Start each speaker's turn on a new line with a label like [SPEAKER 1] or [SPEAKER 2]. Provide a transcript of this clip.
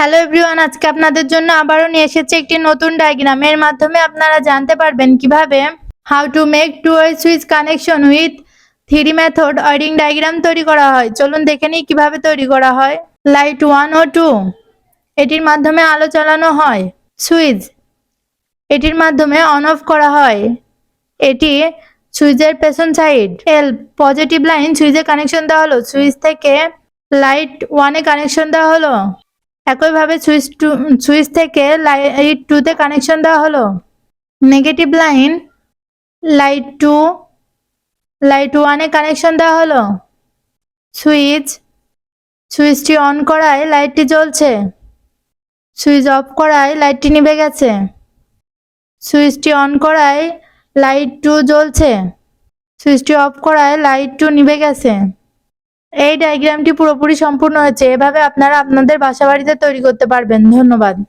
[SPEAKER 1] Hello everyone, আজকে আপনাদের জন্য আবারও নিয়ে এসেছি একটি নতুন ডায়াগ্রাম। এর মাধ্যমে আপনারা জানতে পারবেন কিভাবে how to make two way switch connection with three method wiring diagram তৈরি করা হয়। চলুন দেখে নিই কিভাবে তৈরি করা হয়। লাইট 1 ও 2, এটির মাধ্যমে আলো চালানো হয়। সুইচ, এটির মাধ্যমে অন অফ করা হয়। এটি সুইচের পেছন সাইড। এল, পজিটিভ লাইন সুইচে কানেকশন দেওয়া হলো। সুইচ থেকে লাইট 1 এ কানেকশন দেওয়া হলো। একইভাবে সুইচ থেকে লাইট 2 তে কানেকশন দেওয়া হলো। নেগেটিভ লাইন লাইট 1 এ কানেকশন দেওয়া হলো। সুইচটি অন করায় লাইটটি জ্বলছে। সুইচ অফ করায় লাইটটি নিভে গেছে। সুইচটি অন করায় লাইট 2 জ্বলছে। সুইচটি অফ করায় লাইট 2 নিভে গেছে। এই ডায়াগ্রামটি পুরোপুরি সম্পূর্ণ হয়েছে। এভাবে আপনারা আপনাদের বাসাবাড়িতে তৈরি করতে পারবেন। ধন্যবাদ।